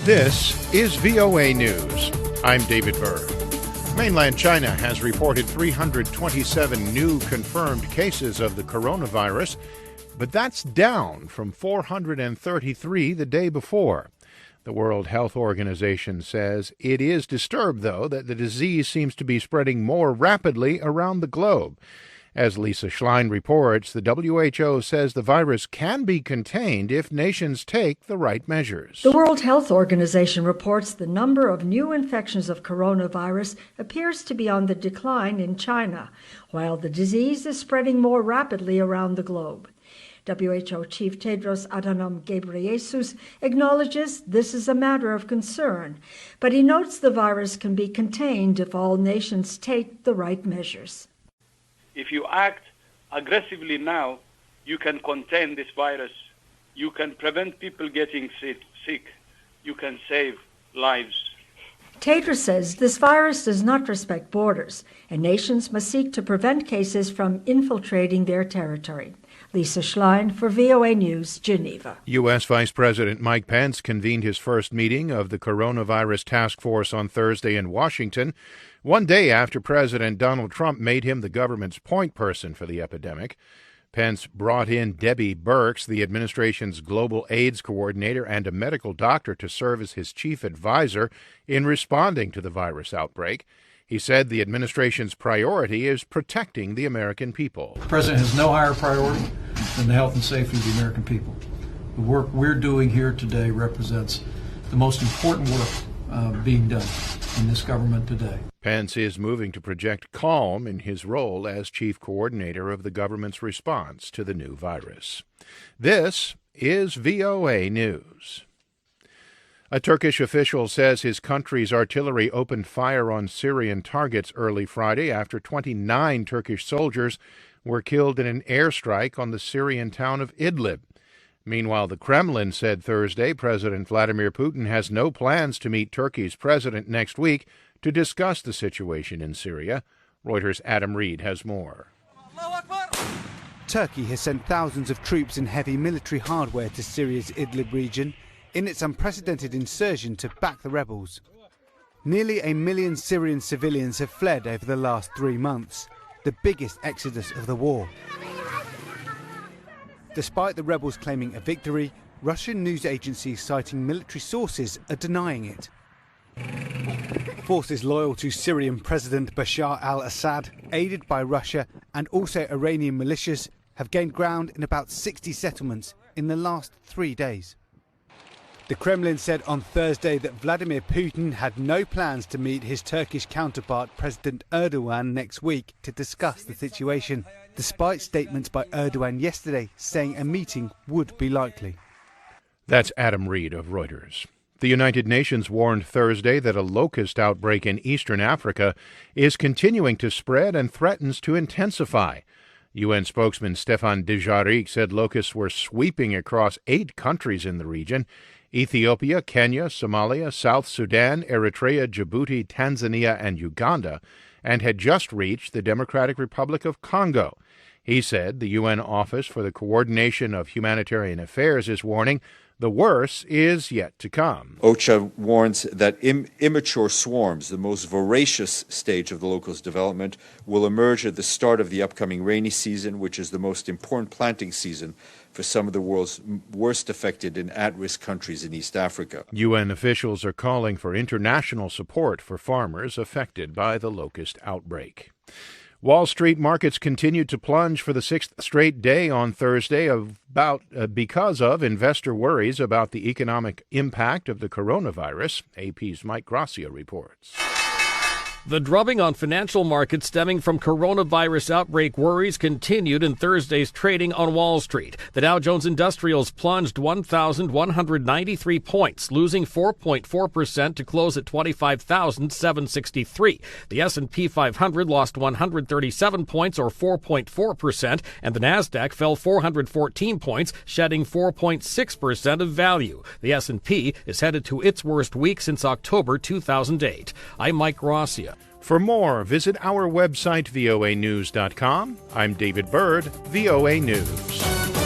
This is VOA News. I'm David Byrd. Mainland China has reported 327 new confirmed cases of the coronavirus, but that's down from 433 the day before. The World Health Organization says it is disturbed, though, that the disease seems to be spreading more rapidly around the globe. As Lisa Schlein reports, the WHO says the virus can be contained if nations take the right measures. The World Health Organization reports the number of new infections of coronavirus appears to be on the decline in China, while the disease is spreading more rapidly around the globe. WHO Chief Tedros Adhanom Ghebreyesus acknowledges this is a matter of concern, but he notes the virus can be contained if all nations take the right measures. If you act aggressively now, you can contain this virus. You can prevent people getting sick. You can save lives. Tedros says this virus does not respect borders, and nations must seek to prevent cases from infiltrating their territory. Lisa Schlein for VOA News, Geneva. U.S. Vice President Mike Pence convened his first meeting of the coronavirus task force on Thursday in Washington, one day after President Donald Trump made him the government's point person for the epidemic. Pence brought in Debbie Birx, the administration's global AIDS coordinator and a medical doctor, to serve as his chief advisor in responding to the virus outbreak. He said the administration's priority is protecting the American people. The president has no higher priority than the health and safety of the American people. The work we're doing here today represents the most important work being done in this government today. Pence is moving to project calm in his role as chief coordinator of the government's response to the new virus. This is VOA News. A Turkish official says his country's artillery opened fire on Syrian targets early Friday after 29 Turkish soldiers were killed in an airstrike on the Syrian town of Idlib. Meanwhile, the Kremlin said Thursday President Vladimir Putin has no plans to meet Turkey's president next week to discuss the situation in Syria. Reuters' Adam Reed has more. Turkey has sent thousands of troops and heavy military hardware to Syria's Idlib region in its unprecedented insurgence to back the rebels. Nearly 1 million Syrian civilians have fled over the last 3 months, the biggest exodus of the war. Despite the rebels claiming a victory, Russian news agencies citing military sources are denying it. Forces loyal to Syrian President Bashar al-Assad, aided by Russia and also Iranian militias, have gained ground in about 60 settlements in the last 3 days. The Kremlin said on Thursday that Vladimir Putin had no plans to meet his Turkish counterpart President Erdogan next week to discuss the situation, despite statements by Erdogan yesterday saying a meeting would be likely. That's Adam Reed of Reuters. The United Nations warned Thursday that a locust outbreak in eastern Africa is continuing to spread and threatens to intensify. UN spokesman Stefan Dujarric said locusts were sweeping across 8 countries in the region: Ethiopia, Kenya, Somalia, South Sudan, Eritrea, Djibouti, Tanzania, and Uganda, and had just reached the Democratic Republic of Congo. He said the UN Office for the Coordination of Humanitarian Affairs is warning the worst is yet to come. OCHA warns that immature swarms, the most voracious stage of the locust development, will emerge at the start of the upcoming rainy season, which is the most important planting season for some of the world's worst affected and at-risk countries in East Africa. UN officials are calling for international support for farmers affected by the locust outbreak. Wall Street markets continued to plunge for the 6th straight day on Thursday because of investor worries about the economic impact of the coronavirus. AP's Mike Gracia reports. The drubbing on financial markets stemming from coronavirus outbreak worries continued in Thursday's trading on Wall Street. The Dow Jones Industrials plunged 1,193 points, losing 4.4% to close at 25,763. The S&P 500 lost 137 points, or 4.4%, and the Nasdaq fell 414 points, shedding 4.6% of value. The S&P is headed to its worst week since October 2008. I'm Mike Gracia. For more, visit our website, voanews.com. I'm David Byrd, VOA News.